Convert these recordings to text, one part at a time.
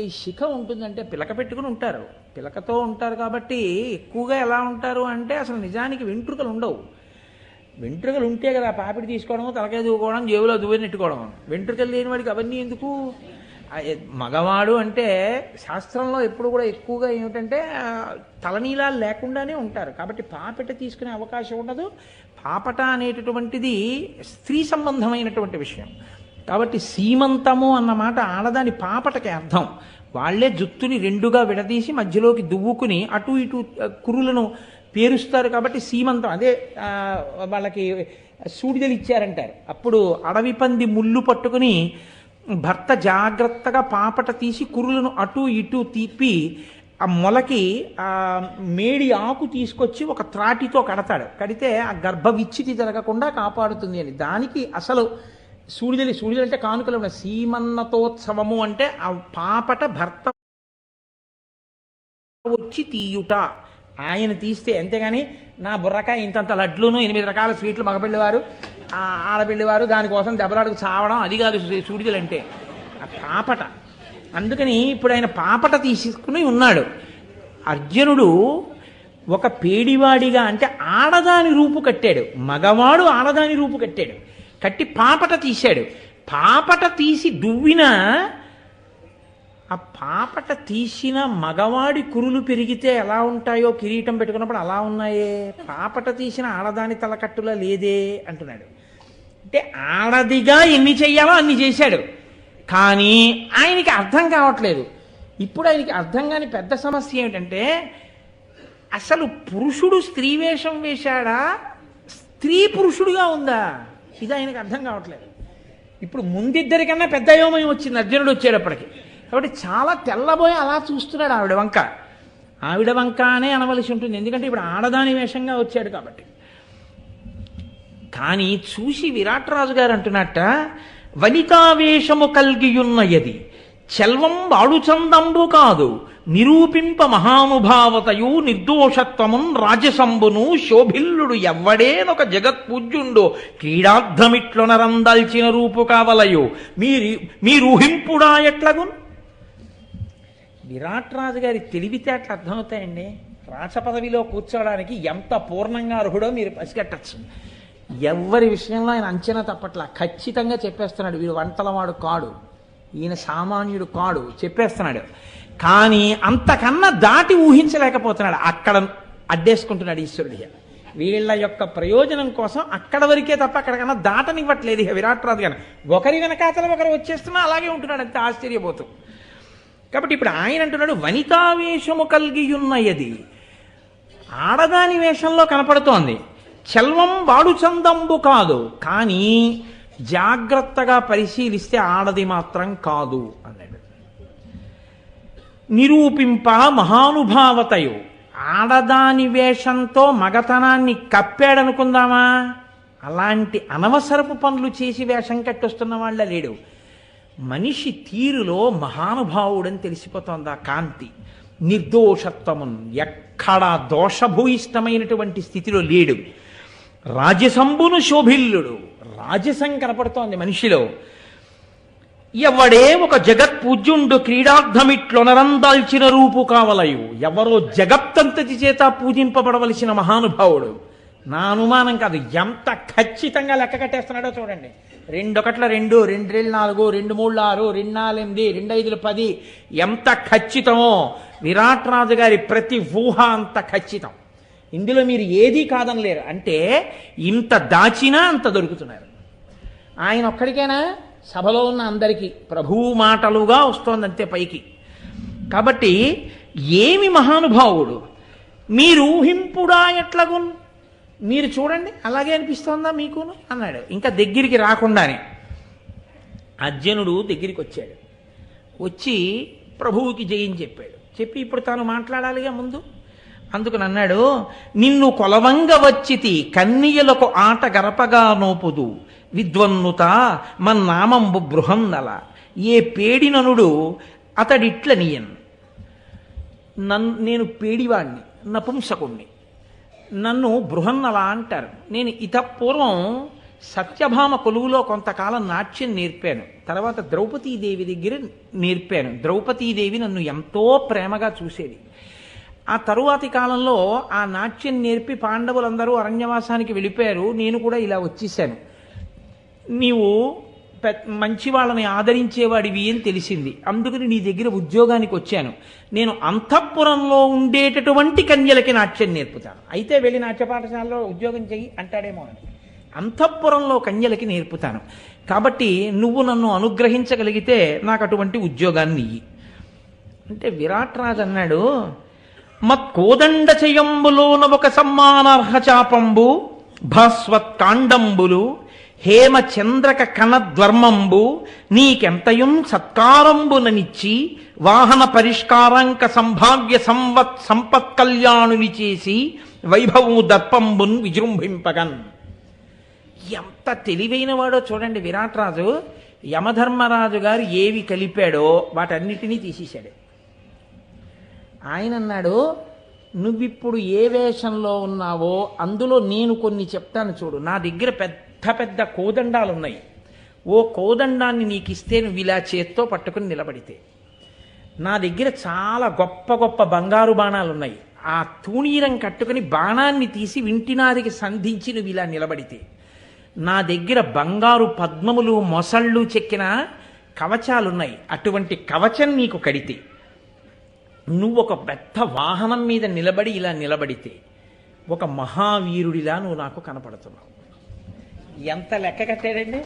ఈ శిఖ ఉంటుందంటే పిలక పెట్టుకుని ఉంటారు, పిలకతో ఉంటారు కాబట్టి ఎక్కువగా ఎలా ఉంటారు అంటే అసలు నిజానికి వెంట్రుకలు ఉండవు. వెంట్రుకలు ఉంటే కదా పాపిడి తీసుకోవడం, తలకాయ దూకోవడం, జేబులో దువ్వెని నెట్టుకోవడం. వెంట్రుకలు లేని వాడికి అవన్నీ ఎందుకు? మగవాడు అంటే శాస్త్రంలో ఎప్పుడు కూడా ఎక్కువగా ఏమిటంటే తలనీలాలు లేకుండానే ఉంటారు కాబట్టి పాపిట తీసుకునే అవకాశం ఉండదు. పాపట అనేటటువంటిది స్త్రీ సంబంధమైనటువంటి విషయం కాబట్టి సీమంతము అన్నమాట ఆడదాని పాపటకి అర్థం. వాళ్లే జుత్తుని రెండుగా విడదీసి మధ్యలోకి దువ్వుకుని అటు ఇటు కురులను పేరుస్తారు కాబట్టి సీమంతం. అదే వాళ్ళకి సూడిదలు ఇచ్చారంటారు. అప్పుడు అడవి పంది ముళ్ళు పట్టుకుని భర్త జాగ్రత్తగా పాపట తీసి కురులను అటు ఇటు తీపి ఆ మొలకి ఆ మేడి ఆకు తీసుకొచ్చి ఒక త్రాటితో కడతాడు. కడితే ఆ గర్భవిచ్చితి జరగకుండా కాపాడుతుంది అని. దానికి అసలు సూడిదలి అంటే కానుకలు ఉన్న సీమన్నతోత్సవము అంటే ఆ పాపట భర్త వచ్చి తీయుట, ఆయన తీస్తే. అంతేగాని నా బుర్రకాయ ఇంతంత లడ్లును 8 రకాల స్వీట్లు మగపిల్లివారు ఆడపిల్లివారు దానికోసం దెబ్బలాడుకు చావడం అది కాదు సూడిదలు అంటే. ఆ పాపట. అందుకని ఇప్పుడు ఆయన పాపట తీసుకుని ఉన్నాడు. అర్జునుడు ఒక పేడివాడిగా అంటే ఆడదాని రూపు కట్టాడు, మగవాడు ఆడదాని రూపు కట్టాడు. కట్టి పాపట తీశాడు. పాపట తీసి దువ్విన ఆ పాపట తీసిన మగవాడి కురులు పెరిగితే ఎలా ఉంటాయో కిరీటం పెట్టుకున్నప్పుడు అలా ఉన్నాయే, పాపట తీసిన ఆడదాని తలకట్టులా లేదే అంటున్నాడు. అంటే ఆడదిగా ఎన్ని చెయ్యాలో అన్ని చేశాడు కానీ ఆయనకి అర్థం కావట్లేదు. ఇప్పుడు ఆయనకి అర్థం కాని పెద్ద సమస్య ఏమిటంటే అసలు పురుషుడు స్త్రీ వేషం వేశాడా, స్త్రీ పురుషుడుగా ఉందా, ఇది ఆయనకి అర్థం కావట్లేదు. ఇప్పుడు ముందిద్దరికన్నా పెద్ద అయోమయం వచ్చింది అర్జునుడు వచ్చేటప్పటికి. కాబట్టి చాలా తెల్లబోయి అలా చూస్తున్నాడు ఆవిడ వంక. ఆవిడ వంక అనే అనవలసి ఉంటుంది, ఎందుకంటే ఇప్పుడు ఆడదాని వేషంగా వచ్చాడు కాబట్టి. కానీ చూసి విరాట్రాజు గారు అంటున్నట్ట, వనితావేషము కల్గియున్నయది చెల్వం వాడుచందంబు కాదు నిరూపింప మహానుభావతయు నిర్దోషత్వమున్ రాజసంబును శోభిల్లుడు ఎవ్వడేనొక జగత్పూజ్యుండో క్రీడార్థమిట్లొనరందల్చిన రూపు కావలయో మీరూహింపుడా ఎట్లగున్. విరాట్రాజు గారి తెలివితేటలు అర్థమవుతాయండి. రాచపదవిలో కూర్చోవడానికి ఎంత పూర్ణంగా అర్హుడో మీరు పసిగట్టచ్చు. ఎవరి విషయంలో ఆయన అంచనా తప్పట్లా, ఖచ్చితంగా చెప్పేస్తున్నాడు. వీడు వంటలవాడు కాడు, ఈయన సామాన్యుడు కాడు చెప్పేస్తున్నాడు. కానీ అంతకన్నా దాటి ఊహించలేకపోతున్నాడు. అక్కడ అడ్డేసుకుంటున్నాడు ఈశ్వరుడిగా. వీళ్ళ యొక్క ప్రయోజనం కోసం అక్కడ వరకే తప్ప అక్కడికన్నా దాటనివ్వట్లేదు ఇక విరాట్రాజు గారు. ఒకరి వెనకాతల ఒకరు వచ్చేస్తున్నా అలాగే ఉంటున్నాడు, అంతే ఆశ్చర్యపోతూ. కాబట్టి ఇప్పుడు ఆయన అంటున్నాడు వనితావేషము కల్గియున్నయది, ఆడదాని వేషంలో కనపడుతోంది. చల్వం వాడు చందంబు కాదు, కానీ జాగ్రత్తగా పరిశీలిస్తే ఆడది మాత్రం కాదు అన్నాడు. నిరూపింప మహానుభావతయు, ఆడదాని వేషంతో మగతనాన్ని కప్పాడనుకుందామా, అలాంటి అనవసరపు పనులు చేసి వేషం కట్టొస్తున్న వాళ్ళ లేడు. మనిషి తీరులో మహానుభావుడని తెలిసిపోతోంది ఆ కాంతి. నిర్దోషత్వమున్, ఎక్కడా దోషభూయిష్టమైనటువంటి స్థితిలో లేడు. రాజసంబును శోభిల్లుడు, రాజసం కనపడుతోంది మనిషిలో. ఎవడే ఒక జగత్పూజ్యుండు క్రీడార్థమిట్లొనరందాల్చిన రూపు కావలయు, ఎవరో జగత్తంతటి చేత పూజింపబడవలసిన మహానుభావుడు. నా అనుమానం కాదు, ఎంత ఖచ్చితంగా లెక్క కట్టేస్తున్నాడో చూడండి. 2 1 2, 2 2 4, 2 3 6, 2 4 8, 2 5 10 ఎంత ఖచ్చితమో విరాట్రాజు గారి ప్రతి ఊహ అంత ఖచ్చితం. ఇందులో మీరు ఏదీ కాదనలేరు. అంటే ఇంత దాచినా అంత దొరుకుతున్నారు. ఆయన ఒక్కడికైనా సభలో ఉన్న అందరికీ ప్రభువు మాటలుగా వస్తోందంతే పైకి. కాబట్టి ఏమి మహానుభావుడు, మీరు ఊహింపుడా ఎట్లగున్, మీరు చూడండి అలాగే అనిపిస్తోందా మీకును అన్నాడు. ఇంకా దగ్గరికి రాకుండానే అర్జునుడు దగ్గరికి వచ్చాడు. వచ్చి ప్రభువుకి జయం చెప్పాడు. చెప్పి ఇప్పుడు తాను మాట్లాడాలిగా ముందు. అందుకని అన్నాడు, నిన్ను కొలవంగ వచ్చితి కన్నియలకు ఆట గరపగా నోపుదు విద్వన్నుత మన్నామంబు బృహందల ఏ పేడిననుడు అతడిట్ల నీయన్. నేను పేడివాణ్ణి, నపుంసకుణ్ణి, నన్ను బృహన్నల అంటారు. నేను పూర్వం సత్యభామ కొలువులో కొంతకాలం నాట్యం నేర్పాను. తర్వాత ద్రౌపదీదేవి దగ్గర నేర్పాను. ద్రౌపదీదేవి నన్ను ఎంతో ప్రేమగా చూసేది. ఆ తరువాతి కాలంలో ఆ నాట్యం నేర్పి పాండవులందరూ అరణ్యవాసానికి వెళ్ళిపోయారు. నేను కూడా ఇలా వచ్చేసాను. నీవు మంచి వాళ్ళని ఆదరించేవాడివి అని తెలిసింది. అందుకని నీ దగ్గర ఉద్యోగానికి వచ్చాను. నేను అంతఃపురంలో ఉండేటటువంటి కన్యలకి నాట్యం నేర్పుతాను. అయితే వెళ్ళి నాట్య పాఠశాలలో ఉద్యోగం చెయ్యి అంటాడేమో అని. అంతఃపురంలో కన్యలకి నేర్పుతాను. కాబట్టి నువ్వు నన్ను అనుగ్రహించగలిగితే నాకు అటువంటి ఉద్యోగాన్ని ఇయ్యి అంటే విరాట్ రాజు అన్నాడు, మత్కోదండ చయంబులోన ఒక సమ్మానార్హ చాపంబు భాస్వత్ కాండంబులు హేమ చంద్రక కణద్వర్మంబు నీకెంతయుం సత్కారంబుననిచ్చి వాహన పరిష్కారంక సంభాగ్య సంపత్ కళ్యాణుని చేసి వైభవము దర్పంబున్ విజృంభింపగన్. ఎంత తెలివైన వాడో చూడండి విరాట్ రాజు. యమధర్మరాజు గారు ఏవి కలిపాడో వాటన్నిటినీ తీసేశాడు. ఆయన అన్నాడు, నువ్విప్పుడు ఏ వేషంలో ఉన్నావో అందులో నేను కొన్ని చెప్తాను చూడు. నా దగ్గర పెద్ద పెద్ద కోదండాలు ఉన్నాయి. ఓ కోదండాన్ని నీకు ఇస్తే నువ్వు ఇలా చేత్తో పట్టుకుని నిలబడితే, నా దగ్గర చాలా గొప్ప గొప్ప బంగారు బాణాలు ఉన్నాయి. ఆ తూణీరం కట్టుకుని బాణాన్ని తీసి వింటినారికి సంధించి నువ్వు ఇలా నిలబడితే, నా దగ్గర బంగారు పద్మములు మొసళ్ళు చెక్కిన కవచాలున్నాయి. అటువంటి కవచం నీకు కడితే, నువ్వు ఒక పెద్ద వాహనం మీద నిలబడి ఇలా నిలబడితే ఒక మహావీరుడిలా నువ్వు నాకు కనపడుతున్నావు. ఎంత లెక్క కట్టాడండి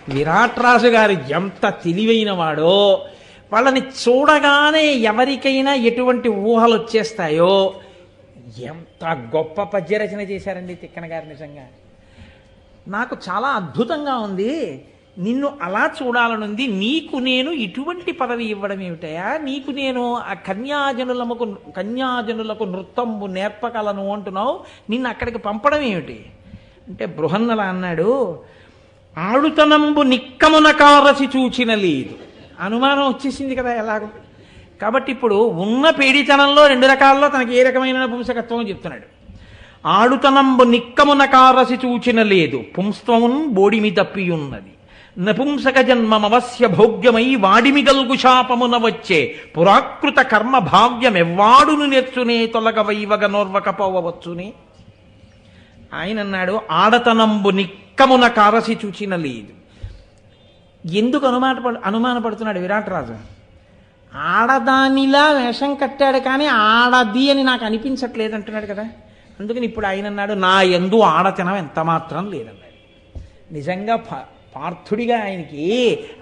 విరాట్ రాజు గారు. ఎంత తెలివైన వాడో. వాళ్ళని చూడగానే ఎవరికైనా ఎటువంటి ఊహలు వచ్చేస్తాయో. ఎంత గొప్ప పద్యరచన చేశారండి తిక్కన గారు. నిజంగా నాకు చాలా అద్భుతంగా ఉంది. నిన్ను అలా చూడాలనుంది. నీకు నేను ఇటువంటి పదవి ఇవ్వడం ఏమిటయా? నీకు నేను ఆ కన్యాజనులకు నృత్తంబు నేర్పగలను అంటున్నావు. నిన్ను అక్కడికి పంపడం ఏమిటి అంటే బృహన్నల అన్నాడు, ఆడుతనంబు నిక్కమున కారసి చూచిన లేదు. అనుమానం వచ్చేసింది కదా ఎలాగో. కాబట్టి ఇప్పుడు ఉన్న పేడితనంలో రెండు రకాల్లో తనకి ఏ రకమైన నపుంసకత్వం చెప్తున్నాడు. ఆడుతనంబు నిక్కమున కారసి చూచిన లేదు, పుంస్త్వమున్ బోడిమి తప్పియున్నది. నపుంసక జన్మమవస్య భోగ్యమై వాడిమి గల్గు శాపమున వచ్చే పురాకృత కర్మ భావ్యమెవ్వాడును నేర్చునే తొలగ వైవగ నోర్వకపోవచ్చునే. ఆయన అన్నాడు, ఆడతనంబు నిక్కమున కారసి చూచిన లేదు. ఎందుకు అనుమానపడుతున్నాడు విరాట్ రాజు? ఆడదానిలా వేషం కట్టాడు కానీ ఆడది అని నాకు అనిపించట్లేదు అంటున్నాడు కదా. అందుకని ఇప్పుడు ఆయన అన్నాడు, నా యందు ఆడతనం ఎంత మాత్రం లేదన్నాడు. నిజంగా పార్థుడిగా ఆయనకి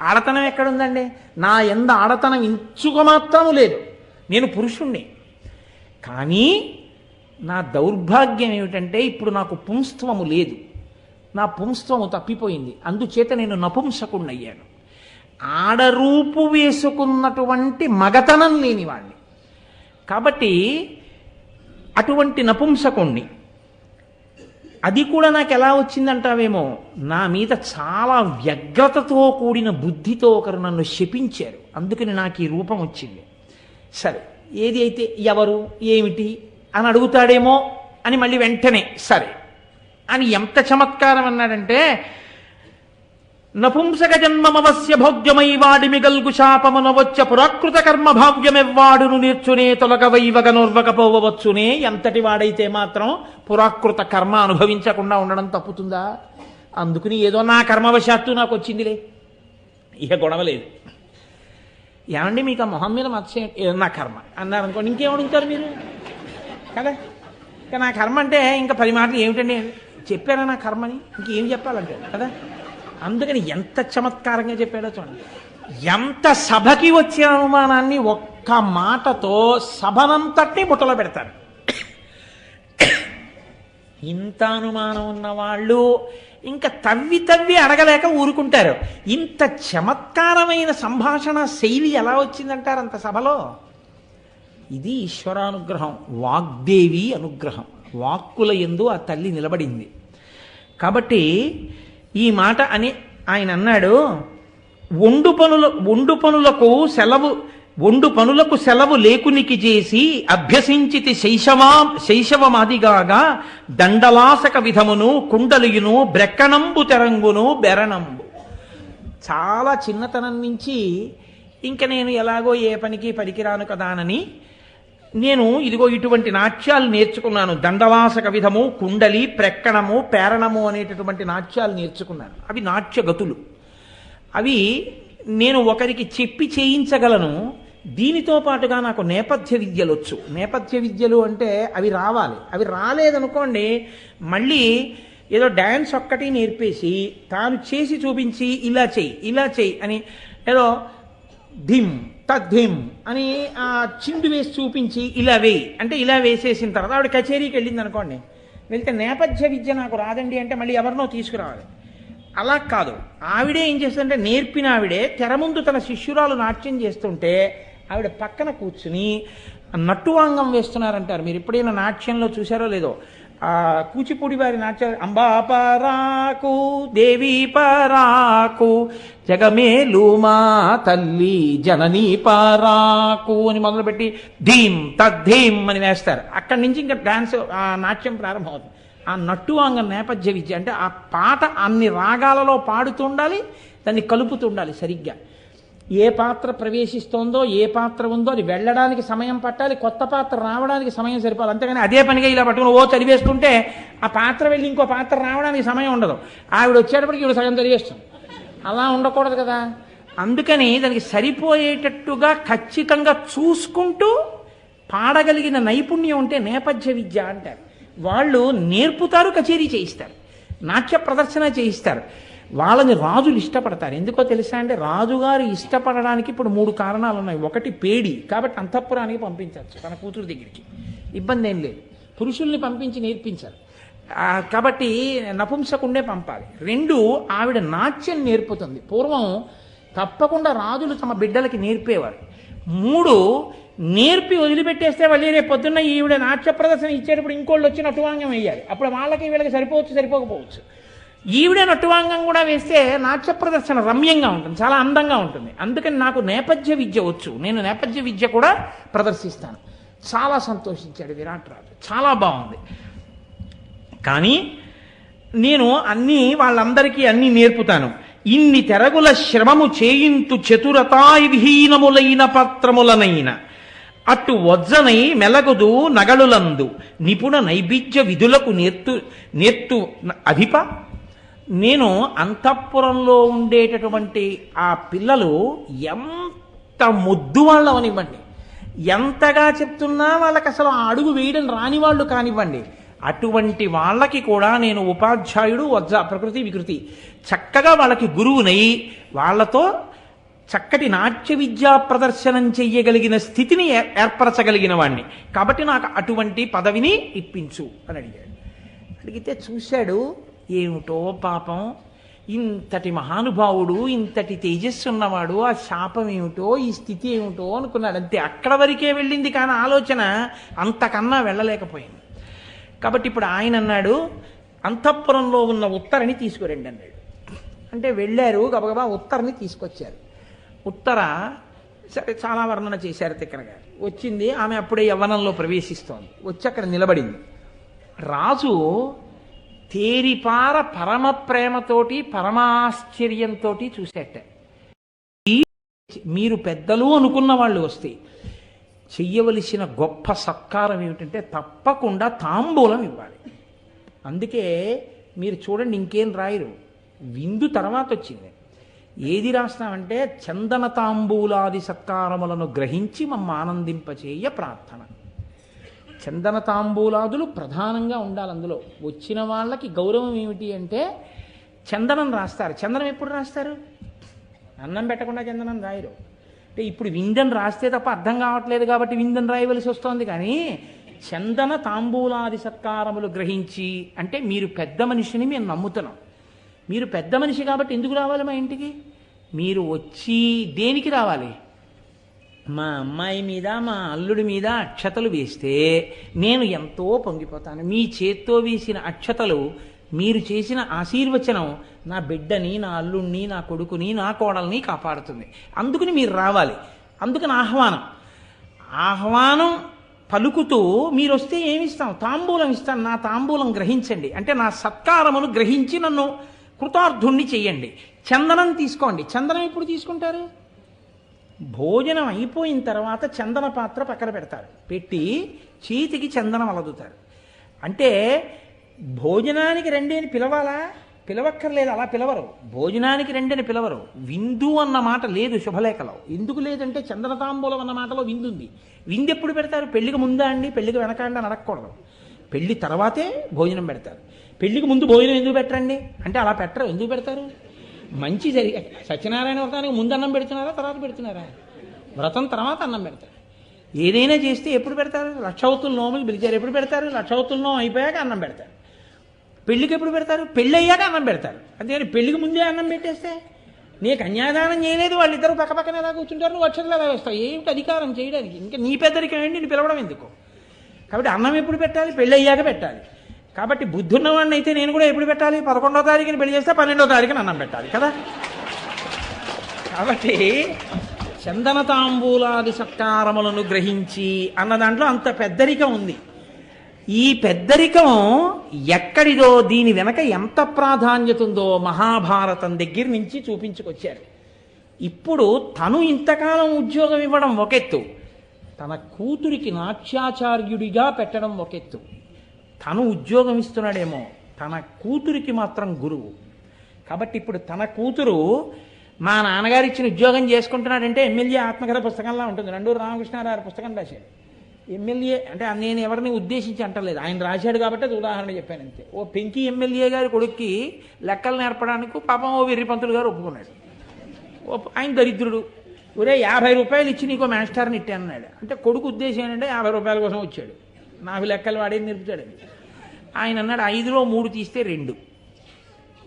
ఆడతనం ఎక్కడుందండి? నా యందు ఆడతనం ఇంచుక మాత్రము లేదు. నేను పురుషుణ్ణి. కానీ నా దౌర్భాగ్యం ఏమిటంటే ఇప్పుడు నాకు పుంస్త్వము లేదు. నా పుంస్త్వము తప్పిపోయింది. అందుచేత నేను నపుంసకుణ్ణి అయ్యాను. ఆడరూపు వేసుకున్నటువంటి మగతనం లేనివాణ్ణి. కాబట్టి అటువంటి నపుంసకుణ్ణి. అది కూడా నాకు ఎలా వచ్చిందంటావేమో, నా మీద చాలా వ్యగ్రతతో కూడిన బుద్ధితో ఒకరు నన్ను శపించారు. అందుకని నాకు ఈ రూపం వచ్చింది. సరే, ఏది అయితే ఎవరు ఏమిటి అని అడుగుతాడేమో అని మళ్ళీ వెంటనే సరే అని ఎంత చమత్కారం అన్నాడంటే, నపుంసక జన్మమవస్య భోగ్యమై వాడిమి గల్గు శాపమున వచ్చ పురాకృత కర్మ భావ్యమెవ్వాడును నేర్చునే తొలగ వైవగ నోర్వకపోవచ్చునే. ఎంతటి వాడైతే మాత్రం పురాకృత కర్మ అనుభవించకుండా ఉండడం తప్పుతుందా? అందుకని ఏదో నా కర్మవశాత్తు నాకు వచ్చిందిలే, ఇక గొడవలేదు. ఏమండి మీకు ఆ మొహం మీద మత్స్యం నా కర్మ అన్నారు అనుకోండి, ఇంకేమడుగుతారు మీరు కదా. ఇక నా కర్మ అంటే ఇంకా 10 మాటలు ఏమిటండి చెప్పారా నా కర్మని, ఇంకేం చెప్పాలంటే కదా. అందుకని ఎంత చమత్కారంగా చెప్పాడో చూడండి. ఎంత సభకి వచ్చిన అనుమానాన్ని ఒక్క మాటతో సభనంతటి బుట్టలో పెడతారు. ఇంత అనుమానం ఉన్న వాళ్ళు ఇంకా తవ్వి అడగలేక ఊరుకుంటారు. ఇంత చమత్కారమైన సంభాషణ శైలి ఎలా వచ్చిందంటారు అంత సభలో? ఇది ఈశ్వరానుగ్రహం, వాగ్దేవి అనుగ్రహం. వాక్కుల యందు ఆ తల్లి నిలబడింది. కాబట్టి ఈ మాట అని ఆయన అన్నాడు, ఒండు పనులకు సెలవు లేకునికి చేసి అభ్యసించితి శైశవమాదిగాగా దండలాసక విధమును కుండలియును బ్రెక్కనంబు తెరంగును బెరణంబు. చాలా చిన్నతనం నుంచి ఇంకా నేను ఎలాగో ఏ పనికి పనికిరాను కదానని నేను ఇదిగో ఇటువంటి నాట్యాలు నేర్చుకున్నాను. దండవాస కవిధము, కుండలి, ప్రక్కణము, పేరణము అనేటటువంటి నాట్యాలు నేర్చుకున్నాను. అవి నాట్యగతులు. అవి నేను ఒకరికి చెప్పి చేయించగలను. దీనితో పాటుగా నాకు నేపథ్య విద్యలు వచ్చు. నేపథ్య విద్యలు అంటే అవి రావాలి. అవి రాలేదనుకోండి, మళ్ళీ ఏదో డ్యాన్స్ ఒక్కటి నేర్పేసి తాను చేసి చూపించి ఇలా చెయ్యి అని ఏదో ధిమ్ తద్ధిమ్ అని ఆ చిందు వేసి చూపించి ఇలా వేయి అంటే ఇలా వేసేసిన తర్వాత ఆవిడ కచేరీకి వెళ్ళింది అనుకోండి, వెళ్తే నేపథ్య విద్య నాకు రాదండి అంటే మళ్ళీ ఎవరినో తీసుకురావాలి. అలా కాదు, ఆవిడే ఏం చేస్తుందంటే నేర్పిన ఆవిడే తెర ముందు తన శిష్యురాలు నాట్యం చేస్తుంటే ఆవిడ పక్కన కూర్చుని నట్టువాంగం వేస్తున్నారంటారు. మీరు ఎప్పుడైనా నాట్యంలో చూసారో లేదో, ఆ కూచిపూడి వారి నాట్య అంబా పరాకు దేవి పరాకు జగమేలు మా తల్లి జననీ పరాకు అని మొదలుపెట్టి ధీమ్ తద్ధీమ్ అని వేస్తారు. అక్కడి నుంచి ఇంకా డాన్స్ నాట్యం ప్రారంభమవుతుంది. ఆ నట్టువాంగం నేపథ్య విద్య అంటే ఆ పాట అన్ని రాగాలలో పాడుతుండాలి, దాన్ని కలుపుతుండాలి సరిగ్గా. ఏ పాత్ర ప్రవేశిస్తోందో, ఏ పాత్ర ఉందో అది వెళ్ళడానికి సమయం పట్టాలి, కొత్త పాత్ర రావడానికి సమయం సరిపోవాలి. అంతేగాని అదే పనిగా ఇలా పట్టుకుని చదివేస్తుంటే ఆ పాత్ర వెళ్ళి ఇంకో పాత్ర రావడానికి సమయం ఉండదు. ఆవిడ వచ్చేటప్పటికి ఈవిడ సగం చదివేస్తుంది. అలా ఉండకూడదు కదా. అందుకని దానికి సరిపోయేటట్టుగా ఖచ్చితంగా చూసుకుంటూ పాడగలిగిన నైపుణ్యం ఉంటే నేపథ్య విద్య అంటారు. వాళ్ళు నేర్పుతారు, కచేరీ చేయిస్తారు, నాట్య ప్రదర్శన చేయిస్తారు. వాళ్ళని రాజులు ఇష్టపడతారు. ఎందుకో తెలుసా అంటే, రాజుగారు ఇష్టపడడానికి ఇప్పుడు 3 కారణాలు ఉన్నాయి. ఒకటి పేడి, కాబట్టి అంతఃపురానికి పంపించవచ్చు తన కూతురు దగ్గరికి, ఇబ్బంది ఏం లేదు. పురుషుల్ని పంపించి నేర్పించారు కాబట్టి నపుంసకుండే పంపాలి. 2, ఆవిడ నాట్యం నేర్పుతుంది. పూర్వం తప్పకుండా రాజులు తమ బిడ్డలకి నేర్పేవారు. 3, నేర్పి వదిలిపెట్టేస్తే మళ్ళీ రేపు పొద్దున్న ఈవిడ నాట్య ప్రదర్శన ఇచ్చేటప్పుడు ఇంకోళ్ళు వచ్చి నటువాంగం వేయాలి. అప్పుడు వాళ్ళకి వీళ్ళకి సరిపోకపోవచ్చు. ఈవిడే నటువాంగం కూడా వేస్తే నాట్య ప్రదర్శన రమ్యంగా ఉంటుంది, చాలా అందంగా ఉంటుంది. అందుకని నాకు నేపథ్య విద్య వచ్చు, నేను నేపథ్య విద్య కూడా ప్రదర్శిస్తాను. చాలా సంతోషించాడు విరాట్ రాజు, చాలా బాగుంది. కానీ నేను వాళ్ళందరికీ అన్నీ నేర్పుతాను. ఇన్ని తెరగుల శ్రమము చేయింతు చతురతాయి విహీనములైన పత్రములనైన అటు వజ్జనై మెలగుదు నగలులందు నిపుణ నైబిద్య విధులకు నేర్తు అధిప. నేను అంతఃపురంలో ఉండేటటువంటి ఆ పిల్లలు ఎంత ముద్దు వాళ్ళవనివ్వండి, ఎంతగా చెప్తున్నా వాళ్ళకి అసలు ఆ అడుగు వేయడం రాని వాళ్ళు కానివ్వండి, అటువంటి వాళ్ళకి కూడా నేను ఉపాధ్యాయుడు ప్రకృతి వికృతి చక్కగా వాళ్ళకి గురువునై వాళ్ళతో చక్కటి నాట్య విద్యా ప్రదర్శనం చెయ్యగలిగిన స్థితిని ఏర్పరచగలిగిన వాడిని. కాబట్టి నాకు అటువంటి పదవిని ఇప్పించు అని అడిగాడు. అడిగితే చూశాడు, ఏమిటో పాపం, ఇంతటి మహానుభావుడు, ఇంతటి తేజస్సు ఉన్నవాడు, ఆ శాపం ఏమిటో, ఈ స్థితి ఏమిటో అనుకున్నాడు. అంతే, అక్కడ వరకే వెళ్ళింది. కానీ ఆలోచన అంతకన్నా వెళ్ళలేకపోయింది. కాబట్టి ఇప్పుడు ఆయన అన్నాడు, అంతఃపురంలో ఉన్న ఉత్తరని తీసుకురండి అన్నాడు. అంటే వెళ్ళారు, గబగబా ఉత్తరని తీసుకొచ్చారు. ఉత్తర సరే చాలా వర్ణన చేశారు తిక్కన గారు. వచ్చింది, ఆమె అప్పుడే యవ్వనంలో ప్రవేశిస్తోంది. వచ్చి అక్కడ నిలబడింది. రాజు తేరిపార పరమ ప్రేమతోటి పరమాశ్చర్యంతో చూసేట. మీరు పెద్దలు అనుకున్న వాళ్ళు వస్తే చెయ్యవలసిన గొప్ప సత్కారం ఏమిటంటే తప్పకుండా తాంబూలం ఇవ్వాలి. అందుకే మీరు చూడండి, ఇంకేం రాయరు, విందు తర్వాత వచ్చింది. ఏది రాస్తామంటే చందన తాంబూలాది సత్కారములను గ్రహించి మమ్మ ఆనందింపచేయ ప్రార్థన. చందన తాంబూలాదులు ప్రధానంగా ఉండాలి. అందులో వచ్చిన వాళ్ళకి గౌరవం ఏమిటి అంటే చందనం రాస్తారు. చందనం ఎప్పుడు రాస్తారు? అన్నం పెట్టకుండా చందనం రాయరు. అంటే ఇప్పుడు విందన్ రాస్తే తప్ప అర్థం కావట్లేదు కాబట్టి విందన్ రాయవలసి వస్తోంది. కానీ చందన తాంబూలాది సత్కారములు గ్రహించి అంటే మీరు పెద్ద మనిషిని మేము నమ్ముతున్నాం. మీరు పెద్ద మనిషి కాబట్టి ఎందుకు రావాలి మా ఇంటికి? మీరు వచ్చి దేనికి రావాలి? మా అమ్మాయి మీద మా అల్లుడి మీద అక్షతలు వేస్తే నేను ఎంతో పొంగిపోతాను. మీ చేత్తో వేసిన అక్షతలు, మీరు చేసిన ఆశీర్వచనం నా బిడ్డని, నా అల్లుడిని, నా కొడుకుని, నా కోడల్ని కాపాడుతుంది. అందుకని మీరు రావాలి. అందుకని ఆహ్వానం పలుకుతూ మీరు వస్తే ఏమిస్తాం? తాంబూలం ఇస్తాను. నా తాంబూలం గ్రహించండి అంటే నా సత్కారమును గ్రహించి నన్ను కృతార్థుణ్ణి చెయ్యండి. చందనం తీసుకోండి. చందనం ఎప్పుడు తీసుకుంటారు? భోజనం అయిపోయిన తర్వాత చందన పాత్ర పక్కన పెడతారు. పెట్టి చేతికి చందనం అలదుతారు. అంటే భోజనానికి రండి అని పిలవాలా? పిలవక్కర్లేదు, అలా పిలవరు. భోజనానికి రండి అని పిలవరు. విందు అన్న మాట లేదు శుభలేఖలో. ఎందుకు లేదంటే చందన తాంబూలం అన్న మాటలో విందు ఉంది. విందు ఎప్పుడు పెడతారు? పెళ్లికి ముందా అండి, పెళ్లికి వెనకాండి అని అడగకూడదు. పెళ్లి తర్వాతే భోజనం పెడతారు. పెళ్లికి ముందు భోజనం ఎందుకు పెట్టరండి అంటే అలా పెట్టరు. ఎందుకు పెడతారు? మంచి జరిగే సత్యనారాయణ వ్రతానికి ముందు అన్నం పెడుతున్నారా, తర్వాత పెడుతున్నారా? వ్రతం తర్వాత అన్నం పెడతారు. ఏదైనా చేస్తే ఎప్పుడు పెడతారు? లక్షవతుల నోములు పిలిచారు, ఎప్పుడు పెడతారు? లక్షవతుల నోము అయిపోయాక అన్నం పెడతారు. పెళ్లికి ఎప్పుడు పెడతారు? పెళ్ళి అయ్యాక అన్నం పెడతారు. అంతేగాని పెళ్లికి ముందే అన్నం పెట్టేస్తే నీ కన్యాదానం చేయలేదు, వాళ్ళిద్దరూ పక్క పక్కన ఎలా కూర్చుంటారు, నువ్వు అక్షతలు ఎలా వేస్తావు? ఏమిటి అధికారం చేయడానికి? ఇంకా నీ పెద్దరికం ఏంటి నేను పిలవడం ఎందుకు? కాబట్టి అన్నం ఎప్పుడు పెట్టాలి? పెళ్ళి అయ్యాక పెట్టాలి. కాబట్టి బుద్ధున్నవాడిని అయితే నేను కూడా ఎప్పుడు పెట్టాలి? 11వ తారీఖుని పెళ్లి చేస్తే 12వ తారీఖున అన్నం పెట్టాలి కదా. కాబట్టి చందన తాంబూలాది సత్కారములను గ్రహించి అన్న దాంట్లో అంత పెద్దరికం ఉంది. ఈ పెద్దరికం ఎక్కడిదో, దీని వెనక ఎంత ప్రాధాన్యత ఉందో మహాభారతం దగ్గర నుంచి చూపించుకొచ్చారు. ఇప్పుడు తను ఇంతకాలం ఉద్యోగం ఇవ్వడం ఒకెత్తు, తన కూతురికి నాట్యాచార్యుడిగా పెట్టడం ఒకెత్తు. తను ఉద్యోగం ఇస్తున్నాడేమో, తన కూతురికి మాత్రం గురువు. కాబట్టి ఇప్పుడు తన కూతురు మా నాన్నగారు ఇచ్చిన ఉద్యోగం చేసుకుంటున్నాడంటే ఎమ్మెల్యే ఆత్మకథ పుస్తకంలా ఉంటుంది. నండూరు రామకృష్ణారావు పుస్తకం రాశాడు. ఎమ్మెల్యే అంటే నేను ఎవరిని ఉద్దేశించి అంటలేదు, ఆయన రాశాడు కాబట్టి అది ఉదాహరణ చెప్పాను అంతే. ఓ పెంకి ఎమ్మెల్యే గారి కొడుక్కి లెక్కలు నేర్పడానికి పాపం ఓ వెర్రిపంతులు గారు ఒప్పుకున్నాడు. ఆయన దరిద్రుడు. ఒరే 50 రూపాయలు ఇచ్చి నీకో మాస్టర్ని ఇట్టానన్నాడు. అంటే కొడుకు ఉద్దేశం ఏంటంటే 50 రూపాయల కోసం వచ్చాడు, నాకు లెక్కలు వాడేది నేర్పుతాడని. ఆయన అన్నాడు 5లో 3 తీస్తే 2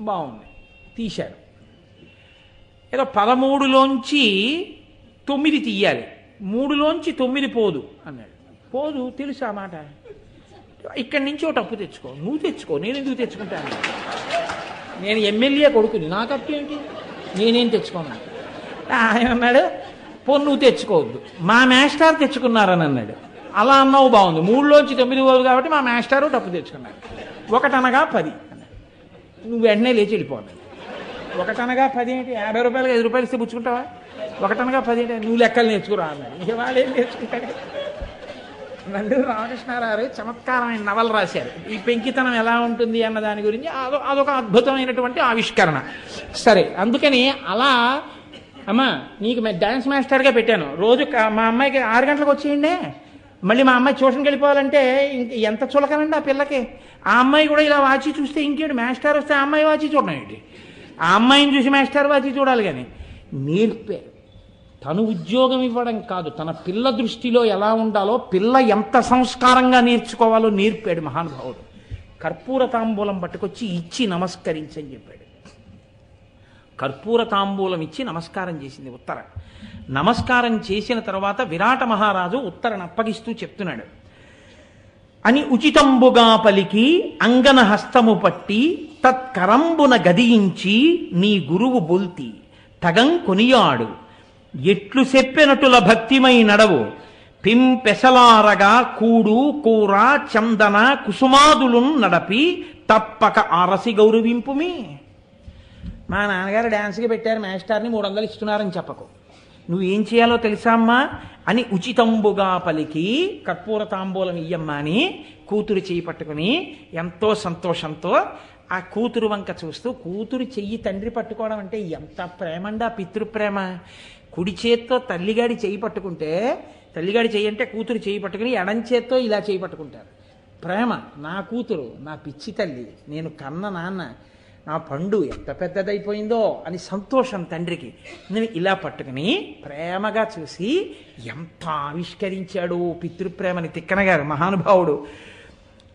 బాగుంది, తీశాడు. ఏదో 13లోంచి 9 తీయాలి, 3లోంచి 9 పోదు అన్నాడు. పోదు తెలుసు ఆ మాట. ఇక్కడి నుంచి ఒకటి అప్పు తెచ్చుకో. నువ్వు తెచ్చుకో, నేను ఎందుకు తెచ్చుకుంటాను? నేను ఎమ్మెల్యే కొడుకుని, నాకు అప్పు ఏంటి, నేనేం తెచ్చుకోను. ఆయన అన్నాడు పోను నువ్వు తెచ్చుకోవద్దు, మా మాస్టర్ తెచ్చుకున్నారని అన్నాడు. అలా అన్నావు బాగుంది, 3లోంచి 9 పోదు కాబట్టి మా మాస్టారు డబ్బు తెచ్చుకున్నారు. 1 అనగా 10 అన్నాడు. నువ్వు వెంటనే లేచి వెళ్ళిపోవాలి. 1 అనగా 10 ఏంటి? 50 రూపాయలకి 5 రూపాయలు ఇస్తే పుచ్చుకుంటావా? 1 అనగా 10 ఏంటి? నువ్వు లెక్కలు నేర్చుకురా అన్నాడు. ఇక వాళ్ళు ఏం నేర్చుకుంటాడు? నండూరు రామకృష్ణారావు చమత్కారమైన నవలు రాశారు. ఈ పెంకితనం ఎలా ఉంటుంది అన్న దాని గురించి. అదొక అద్భుతమైనటువంటి ఆవిష్కరణ. సరే, అందుకని అలా అమ్మా నీకు డ్యాన్స్ మాస్టర్గా పెట్టాను, రోజు మా అమ్మాయికి 6 గంటలకు వచ్చేయండి. మళ్ళీ మా అమ్మాయి ట్యూషన్కి వెళ్ళిపోవాలంటే ఎంత చులకనండి ఆ పిల్లకి. ఆ అమ్మాయి కూడా ఇలా వాచి చూస్తే ఇంకేంటి, మాస్టర్ వస్తే ఆ అమ్మాయి వాచి చూడడం ఏంటి? ఆ అమ్మాయిని చూసి మాస్టర్ వాచి చూడాలి. కానీ నేర్పే తను ఉద్యోగం ఇవ్వడం కాదు, తన పిల్ల దృష్టిలో ఎలా ఉండాలో, పిల్ల ఎంత సంస్కారంగా నేర్చుకోవాలో నేర్పాడు మహానుభావుడు. కర్పూర తాంబూలం పట్టుకొచ్చి ఇచ్చి నమస్కరించని చెప్పాడు. కర్పూర తాంబూలం ఇచ్చి నమస్కారం చేసింది ఉత్తర. నమస్కారం చేసిన తర్వాత విరాట మహారాజు ఉత్తరను అప్పగిస్తూ చెప్తున్నాడు, అని ఉచితంబుగా పలికి అంగన హస్తము పట్టి తత్కరంబున గదియించి నీ గురువు బొల్తి తగం కొనియాడు ఎట్లు చెప్పెనటుల భక్తిమై నడవు పింపెసలారగా కూడు కూర చందన కుసుమాదులు నడపి తప్పక ఆరసి గౌరవింపుమి. మా నాన్నగారు డ్యాన్స్కి పెట్టారు, మాస్టర్ని 300 ఇస్తున్నారని చెప్పకు. నువ్వేం చేయాలో తెలుసా అమ్మా అని ఉచితంబుగా పలికి కర్పూర తాంబూలం ఇయ్యమ్మా అని కూతురు చెయ్యి పట్టుకుని ఎంతో సంతోషంతో ఆ కూతురు వంక చూస్తూ, కూతురు చెయ్యి తండ్రి పట్టుకోవడం అంటే ఎంత ప్రేమండి, ఆ పితృప్రేమ. కుడి చేత్తో తల్లిగాడి చెయ్యి పట్టుకుంటే, తల్లిగాడి చెయ్యి అంటే కూతురు చెయ్యి పట్టుకుని ఎడం చేత్తో ఇలా చెయ్యి పట్టుకుంటారు. ప్రేమ. నా కూతురు, నా పిచ్చి తల్లి, నేను కన్న నాన్న, నా పండు ఎంత పెద్దదైపోయిందో అని సంతోషం తండ్రికి. నేను ఇలా పట్టుకుని ప్రేమగా చూసి ఎంత ఆవిష్కరించాడు పితృప్రేమని తిక్కనగారు మహానుభావుడు.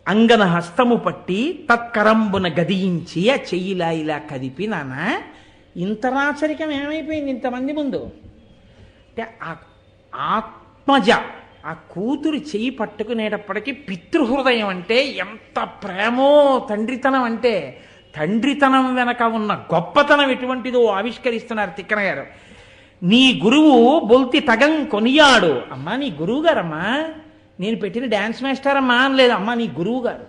అంగన హస్తము పట్టి తత్కరంబున గదియించి ఆ చెయ్యిలా ఇలా కదిపి, నాన్న ఇంత రాచరికం ఏమైపోయింది ఇంతమంది ముందు అంటే, ఆ ఆత్మజ ఆ కూతురు చెయ్యి పట్టుకునేటప్పటికీ పితృహృదయం అంటే ఎంత ప్రేమో, తండ్రితనం అంటే తండ్రితనం వెనక ఉన్న గొప్పతనం ఎటువంటిదో ఆవిష్కరిస్తున్నారు తిక్కన గారు. నీ గురువు బొల్తి తగం కొనియాడు. అమ్మా నీ గురువు గారమ్మా, నేను పెట్టిన డ్యాన్స్ మాస్టర్ అమ్మా అని లేదు, అమ్మా నీ గురువు గారు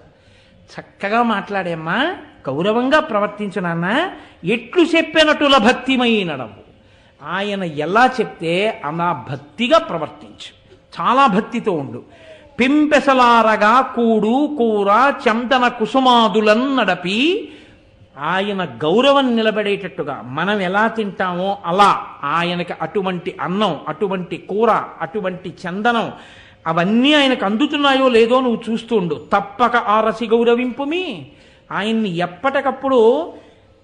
చక్కగా మాట్లాడేమ్మా గౌరవంగా ప్రవర్తించు నాన్న, ఎట్లు చెప్పినట్టుల భక్తిమైనడవు. ఆయన ఎలా చెప్తే అలా భక్తిగా ప్రవర్తించు, చాలా భక్తితో ఉండు. పింపెసలారగా కూడు కూర చందన కుసుమాదులను నడపి, ఆయన గౌరవం నిలబడేటట్టుగా మనం ఎలా తింటామో అలా ఆయనకి అటువంటి అన్నం, అటువంటి కూర, అటువంటి చందనం అవన్నీ ఆయనకు అందుతున్నాయో లేదో నువ్వు చూస్తూ ఉండు. తప్పక ఆరసి గౌరవింపుమి. ఆయన్ని ఎప్పటికప్పుడు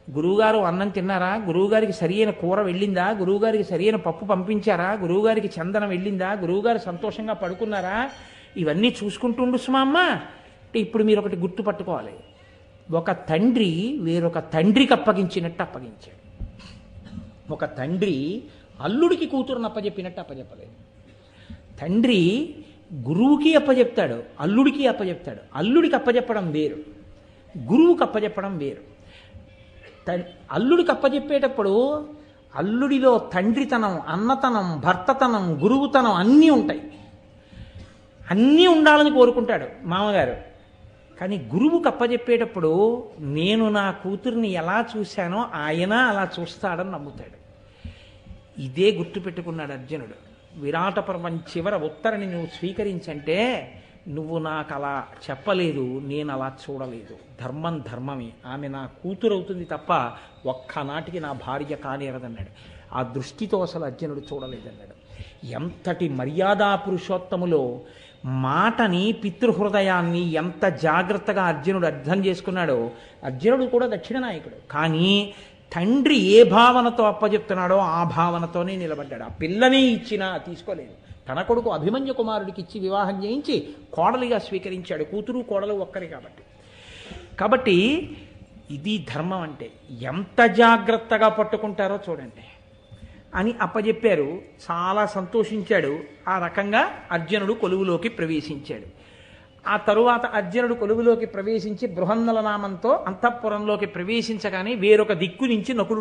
గురువుగారు అన్నం తిన్నారా, గురువుగారికి సరియైన కూర వెళ్ళిందా, గురువుగారికి సరియైన పప్పు పంపించారా, గురువుగారికి చందనం వెళ్ళిందా, గురువుగారు సంతోషంగా పడుకున్నారా, ఇవన్నీ చూసుకుంటుండు సుమా అమ్మ. అంటే ఇప్పుడు మీరు ఒకటి గుర్తుపట్టుకోవాలి, ఒక తండ్రి వేరొక తండ్రికి అప్పగించినట్టు అప్పగించాడు. ఒక తండ్రి అల్లుడికి కూతురుని అప్పచెప్పినట్టు అప్పచెప్పలేదు. తండ్రి గురువుకి అప్పచెప్తాడు, అల్లుడికి అప్పచెప్తాడు. అల్లుడికి అప్పచెప్పడం వేరు, గురువుకి అప్పచెప్పడం వేరు. అల్లుడికి అప్పచెప్పేటప్పుడు అల్లుడిలో తండ్రితనం, అన్నతనం, భర్తతనం, గురువుతనం అన్నీ ఉంటాయి. అన్నీ ఉండాలని కోరుకుంటాడు మామగారు. కానీ గురువుకి అప్పచెప్పేటప్పుడు నేను నా కూతుర్ని ఎలా చూశానో ఆయన అలా చూస్తాడని నమ్ముతాడు. ఇదే గుర్తుపెట్టుకున్నాడు అర్జునుడు. విరాట పర్వం చివర ఉత్తరని నువ్వు స్వీకరించంటే నువ్వు నాకు అలా చెప్పలేదు, నేను అలా చూడలేదు. ధర్మం ధర్మమే, ఆమె నా కూతురు అవుతుంది తప్ప ఒక్కనాటికి నా భార్య కానేరదన్నాడు. ఆ దృష్టితో అసలు అర్జునుడు చూడలేదన్నాడు. ఎంతటి మర్యాదా పురుషోత్తములో మాటని, పితృహృదయాన్ని ఎంత జాగ్రత్తగా అర్జునుడు అర్థం చేసుకున్నాడో. అర్జునుడు కూడా దక్షిణ నాయకుడు, కానీ తండ్రి ఏ భావనతో అప్పచెప్తున్నాడో ఆ భావనతోనే నిలబడ్డాడు. ఆ పిల్లనే ఇచ్చినా తీసుకోలేదు. తన కొడుకు అభిమన్యు కుమారుడికి ఇచ్చి వివాహం చేయించి కోడలిగా స్వీకరించాడు. కూతురు కోడలు ఒక్కరే కాబట్టి ఇది ధర్మం అంటే. ఎంత జాగ్రత్తగా పట్టుకుంటారో చూడండి అని అప్పచెప్పారు. చాలా సంతోషించాడు. ఆ రకంగా అర్జునుడు కొలువులోకి ప్రవేశించాడు. ఆ తరువాత అర్జునుడు కొలువులోకి ప్రవేశించి బృహన్నల నామంతో అంతఃపురంలోకి ప్రవేశించగానే వేరొక దిక్కు నుంచి నకులుడు